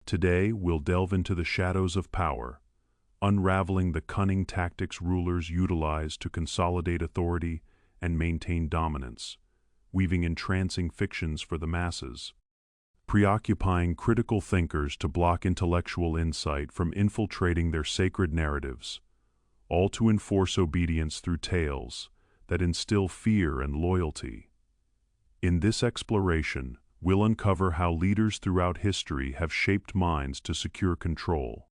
Today, we'll delve into the shadows of power, unraveling the cunning tactics rulers utilize to consolidate authority and maintain dominance, weaving entrancing fictions for the masses, preoccupying critical thinkers to block intellectual insight from infiltrating their sacred narratives, all to enforce obedience through tales that instill fear and loyalty. In this exploration, we'll uncover how leaders throughout history have shaped minds to secure control.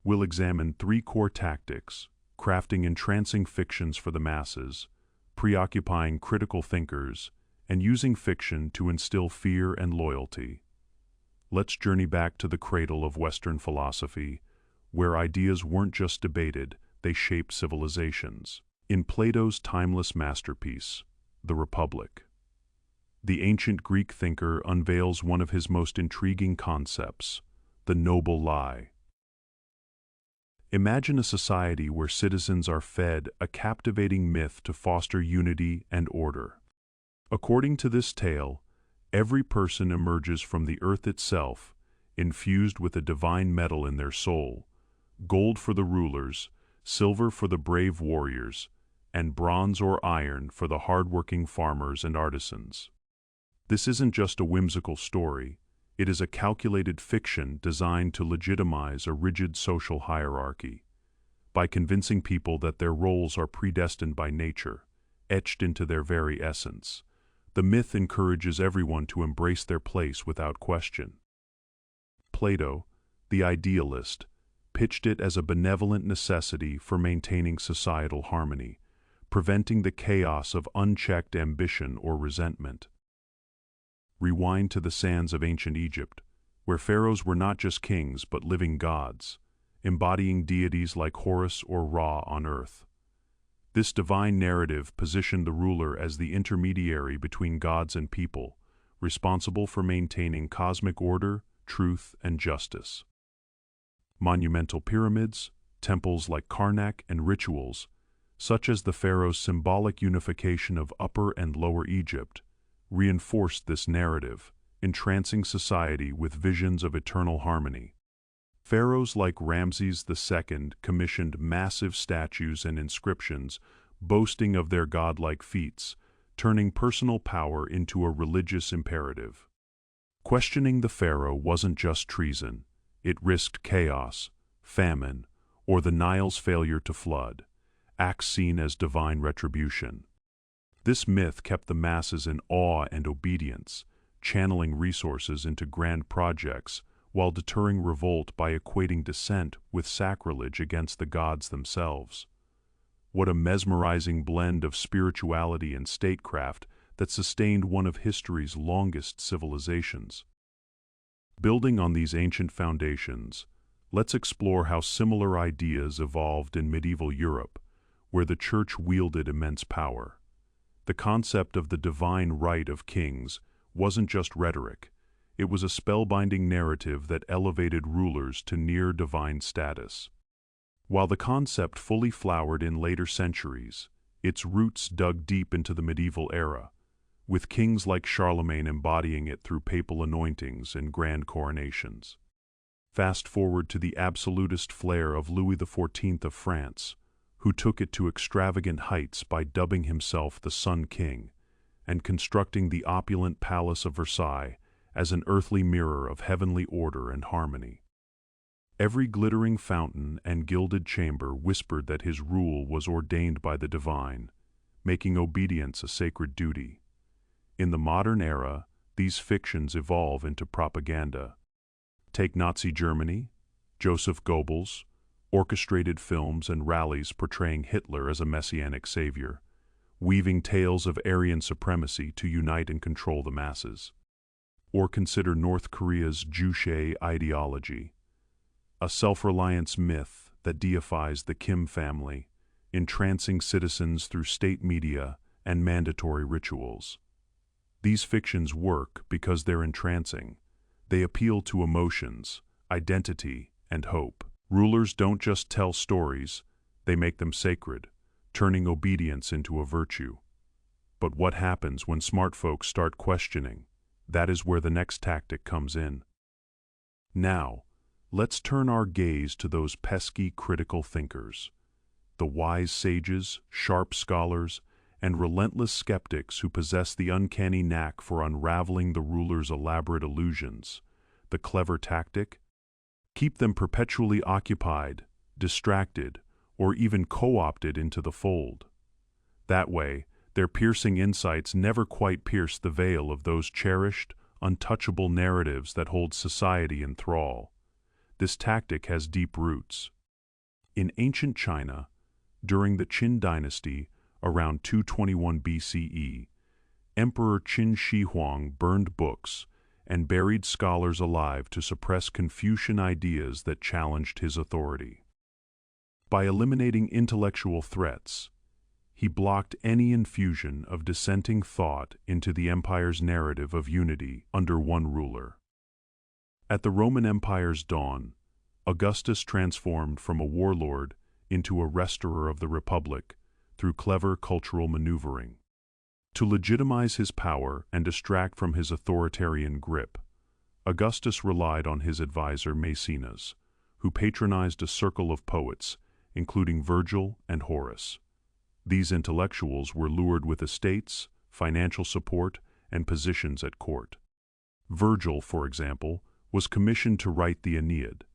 We'll examine three core tactics: crafting entrancing fictions for the masses, preoccupying critical thinkers, and using fiction to instill fear and loyalty. Let's journey back to the cradle of Western philosophy, where ideas weren't just debated, they shaped civilizations. In Plato's timeless masterpiece, The Republic, the ancient Greek thinker unveils one of his most intriguing concepts: the noble lie. Imagine a society where citizens are fed a captivating myth to foster unity and order. According to this tale, every person emerges from the earth itself, infused with a divine metal in their soul: gold for the rulers, silver for the brave warriors, and bronze or iron for the hard-working farmers and artisans. This isn't just a whimsical story, it is a calculated fiction designed to legitimize a rigid social hierarchy. By convincing people that their roles are predestined by nature, etched into their very essence, the myth encourages everyone to embrace their place without question. Plato, the idealist, pitched it as a benevolent necessity for maintaining societal harmony, preventing the chaos of unchecked ambition or resentment. Rewind to the sands of ancient Egypt, where pharaohs were not just kings but living gods, embodying deities like Horus or Ra on earth. This divine narrative positioned the ruler as the intermediary between gods and people, responsible for maintaining cosmic order, truth, and justice. Monumental pyramids, temples like Karnak, and rituals, such as the pharaoh's symbolic unification of Upper and Lower Egypt, reinforced this narrative, entrancing society with visions of eternal harmony. Pharaohs like Ramses II commissioned massive statues and inscriptions boasting of their godlike feats, turning personal power into a religious imperative. Questioning the pharaoh wasn't just treason, it risked chaos, famine, or the Nile's failure to flood, acts seen as divine retribution. This myth kept the masses in awe and obedience, channeling resources into grand projects while deterring revolt by equating dissent with sacrilege against the gods themselves. What a mesmerizing blend of spirituality and statecraft that sustained one of history's longest civilizations. Building on these ancient foundations, let's explore how similar ideas evolved in medieval Europe, where the Church wielded immense power. The concept of the divine right of kings wasn't just rhetoric, it was a spellbinding narrative that elevated rulers to near-divine status. While the concept fully flowered in later centuries, its roots dug deep into the medieval era, with kings like Charlemagne embodying it through papal anointings and grand coronations. Fast forward to the absolutist flair of Louis XIV of France, who took it to extravagant heights by dubbing himself the Sun King and constructing the opulent Palace of Versailles as an earthly mirror of heavenly order and harmony. Every glittering fountain and gilded chamber whispered that his rule was ordained by the divine, making obedience a sacred duty. In the modern era, these fictions evolve into propaganda. Take Nazi Germany, Joseph Goebbels, orchestrated films and rallies portraying Hitler as a messianic savior, weaving tales of Aryan supremacy to unite and control the masses. Or consider North Korea's Juche ideology, a self-reliance myth that deifies the Kim family, entrancing citizens through state media and mandatory rituals. These fictions work because they're entrancing. They appeal to emotions, identity, and hope. Rulers don't just tell stories, they make them sacred, turning obedience into a virtue. But what happens when smart folks start questioning? That is where the next tactic comes in. Now, let's turn our gaze to those pesky critical thinkers, the wise sages, sharp scholars, and relentless skeptics who possess the uncanny knack for unraveling the ruler's elaborate illusions. The clever tactic? Keep them perpetually occupied, distracted, or even co-opted into the fold. That way, their piercing insights never quite pierce the veil of those cherished, untouchable narratives that hold society in thrall. This tactic has deep roots. In ancient China, during the Qin dynasty, around 221 BCE, Emperor Qin Shi Huang burned books and buried scholars alive to suppress Confucian ideas that challenged his authority. By eliminating intellectual threats, he blocked any infusion of dissenting thought into the empire's narrative of unity under one ruler. At the Roman Empire's dawn, Augustus transformed from a warlord into a restorer of the Republic through clever cultural maneuvering. To legitimize his power and distract from his authoritarian grip, Augustus relied on his advisor Maecenas, who patronized a circle of poets, including Virgil and Horace. These intellectuals were lured with estates, financial support, and positions at court. Virgil, for example, was commissioned to write the Aeneid,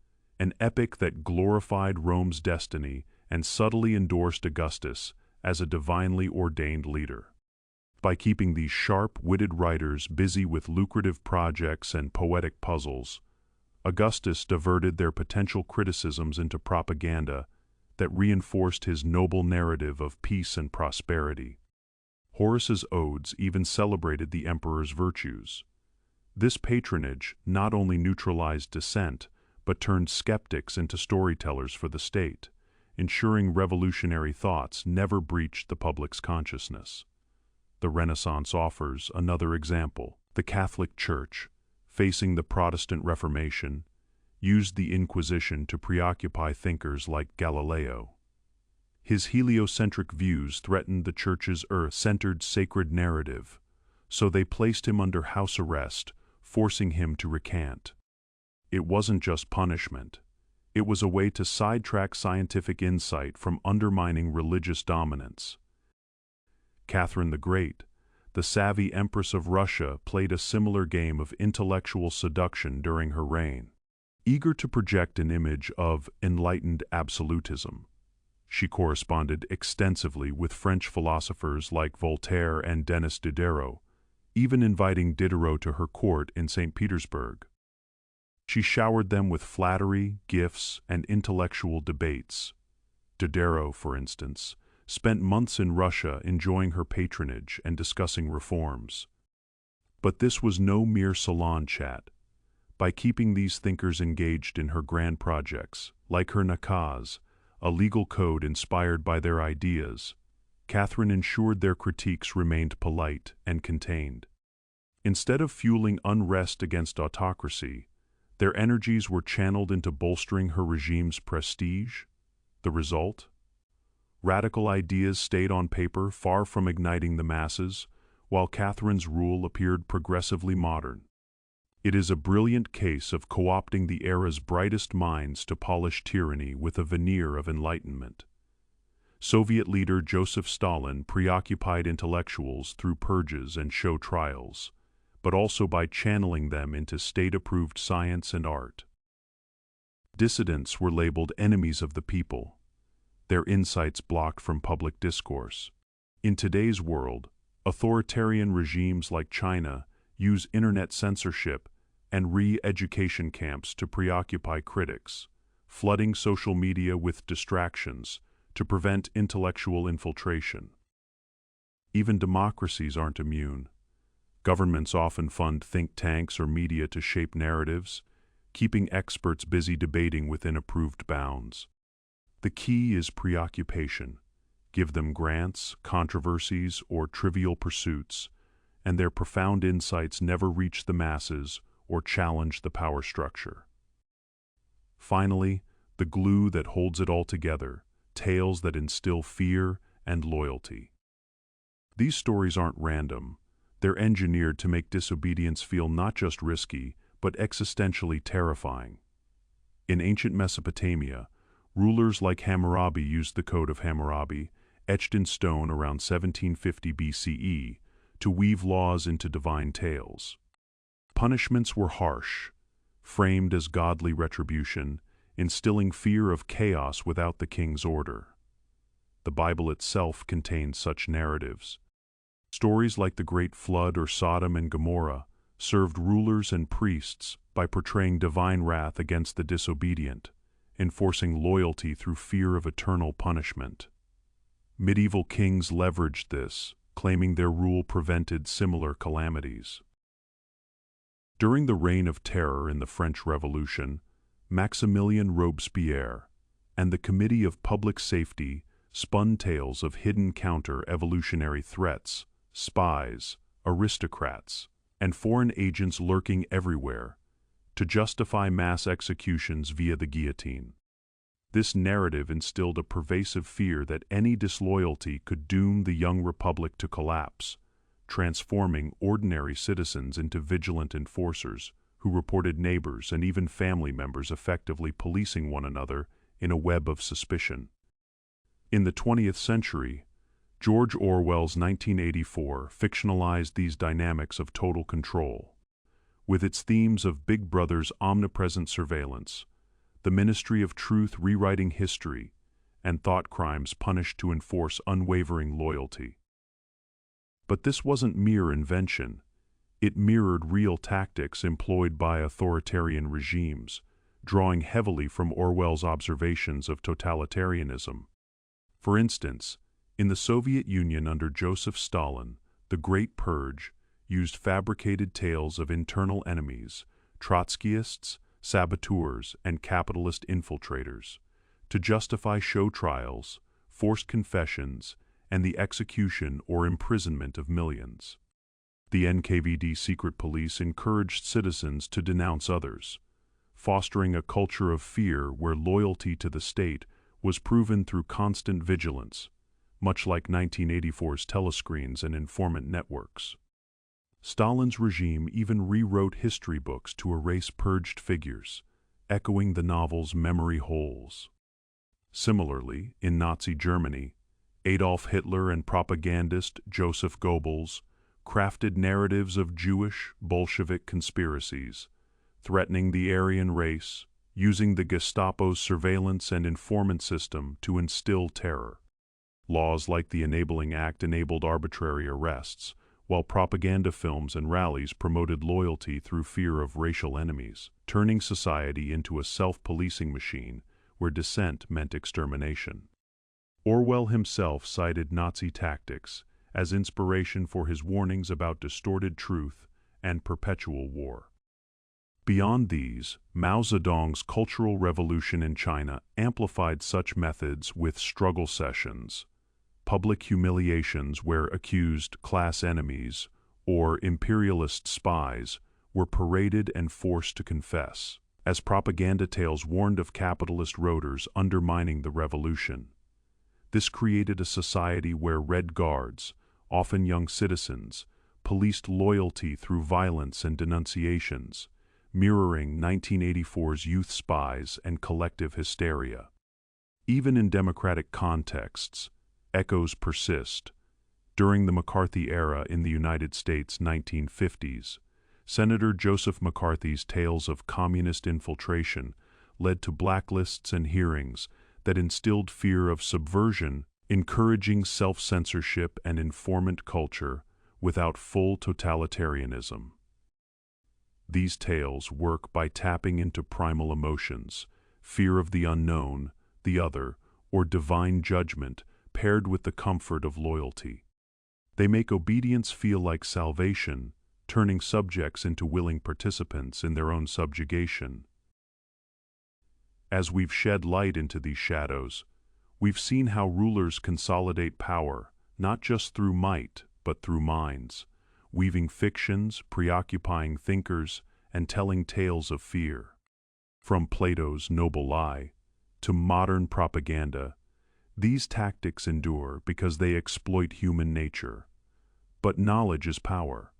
an epic that glorified Rome's destiny and subtly endorsed Augustus as a divinely ordained leader. By keeping these sharp-witted writers busy with lucrative projects and poetic puzzles, Augustus diverted their potential criticisms into propaganda that reinforced his noble narrative of peace and prosperity. Horace's odes even celebrated the emperor's virtues. This patronage not only neutralized dissent, but turned skeptics into storytellers for the state, ensuring revolutionary thoughts never breached the public's consciousness. The Renaissance offers another example. The Catholic Church, facing the Protestant Reformation, used the Inquisition to preoccupy thinkers like Galileo. His heliocentric views threatened the Church's earth-centered sacred narrative, so they placed him under house arrest, forcing him to recant. It wasn't just punishment. It was a way to sidetrack scientific insight from undermining religious dominance. Catherine the Great, the savvy Empress of Russia, played a similar game of intellectual seduction during her reign. Eager to project an image of enlightened absolutism, she corresponded extensively with French philosophers like Voltaire and Denis Diderot, even inviting Diderot to her court in St. Petersburg. She showered them with flattery, gifts, and intellectual debates. Diderot, for instance, spent months in Russia enjoying her patronage and discussing reforms. But this was no mere salon chat. By keeping these thinkers engaged in her grand projects, like her nakaz, a legal code inspired by their ideas, Catherine ensured their critiques remained polite and contained. Instead of fueling unrest against autocracy, their energies were channeled into bolstering her regime's prestige. The result? Radical ideas stayed on paper, far from igniting the masses, while Catherine's rule appeared progressively modern. It is a brilliant case of co-opting the era's brightest minds to polish tyranny with a veneer of enlightenment. Soviet leader Joseph Stalin preoccupied intellectuals through purges and show trials, but also by channeling them into state-approved science and art. Dissidents were labeled enemies of the people, their insights blocked from public discourse. In today's world, authoritarian regimes like China use internet censorship and re-education camps to preoccupy critics, flooding social media with distractions to prevent intellectual infiltration. Even democracies aren't immune. Governments often fund think tanks or media to shape narratives, keeping experts busy debating within approved bounds. The key is preoccupation. Give them grants, controversies, or trivial pursuits, and their profound insights never reach the masses or challenge the power structure. Finally, the glue that holds it all together, tales that instill fear and loyalty. These stories aren't random. They're engineered to make disobedience feel not just risky, but existentially terrifying. In ancient Mesopotamia, rulers like Hammurabi used the Code of Hammurabi, etched in stone around 1750 BCE, to weave laws into divine tales. Punishments were harsh, framed as godly retribution, instilling fear of chaos without the king's order. The Bible itself contains such narratives. Stories like the Great Flood or Sodom and Gomorrah served rulers and priests by portraying divine wrath against the disobedient, enforcing loyalty through fear of eternal punishment. Medieval kings leveraged this, claiming their rule prevented similar calamities. During the Reign of Terror in the French Revolution, Maximilien Robespierre and the Committee of Public Safety spun tales of hidden counter-evolutionary threats, spies, aristocrats, and foreign agents lurking everywhere, to justify mass executions via the guillotine. This narrative instilled a pervasive fear that any disloyalty could doom the young republic to collapse, transforming ordinary citizens into vigilant enforcers who reported neighbors and even family members effectively policing one another in a web of suspicion. In the 20th century, George Orwell's 1984 fictionalized these dynamics of total control. With its themes of Big Brother's omnipresent surveillance, the Ministry of Truth rewriting history, and thought crimes punished to enforce unwavering loyalty. But this wasn't mere invention. It mirrored real tactics employed by authoritarian regimes, drawing heavily from Orwell's observations of totalitarianism. For instance, in the Soviet Union under Joseph Stalin, the Great Purge used fabricated tales of internal enemies, Trotskyists, saboteurs, and capitalist infiltrators, to justify show trials, forced confessions, and the execution or imprisonment of millions. The NKVD secret police encouraged citizens to denounce others, fostering a culture of fear where loyalty to the state was proven through constant vigilance, much like 1984's telescreens and informant networks. Stalin's regime even rewrote history books to erase purged figures, echoing the novel's memory holes. Similarly, in Nazi Germany, Adolf Hitler and propagandist Joseph Goebbels crafted narratives of Jewish, Bolshevik conspiracies, threatening the Aryan race, using the Gestapo's surveillance and informant system to instill terror. Laws like the Enabling Act enabled arbitrary arrests, while propaganda films and rallies promoted loyalty through fear of racial enemies, turning society into a self-policing machine where dissent meant extermination. Orwell himself cited Nazi tactics as inspiration for his warnings about distorted truth and perpetual war. Beyond these, Mao Zedong's Cultural Revolution in China amplified such methods with struggle sessions, public humiliations where accused class enemies or imperialist spies were paraded and forced to confess, as propaganda tales warned of capitalist roaders undermining the revolution. This created a society where Red Guards, often young citizens, policed loyalty through violence and denunciations, mirroring 1984's youth spies and collective hysteria. Even in democratic contexts, echoes persist. During the McCarthy era in the United States 1950s, Senator Joseph McCarthy's tales of communist infiltration led to blacklists and hearings that instilled fear of subversion, encouraging self-censorship and informant culture without full totalitarianism. These tales work by tapping into primal emotions, fear of the unknown, the other, or divine judgment, paired with the comfort of loyalty. They make obedience feel like salvation, turning subjects into willing participants in their own subjugation. As we've shed light into these shadows, we've seen how rulers consolidate power, not just through might, but through minds, weaving fictions, preoccupying thinkers, and telling tales of fear. From Plato's noble lie to modern propaganda, these tactics endure because they exploit human nature. But knowledge is power.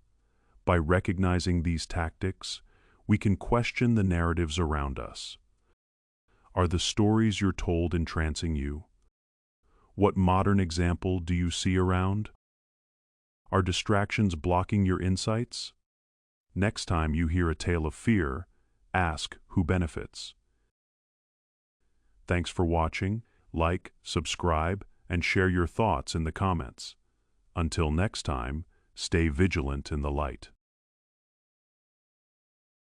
By recognizing these tactics, we can question the narratives around us. Are the stories you're told entrancing you? What modern example do you see around? Are distractions blocking your insights? Next time you hear a tale of fear, ask who benefits. Thanks for watching. Like, subscribe, and share your thoughts in the comments. Until next time, stay vigilant in the light.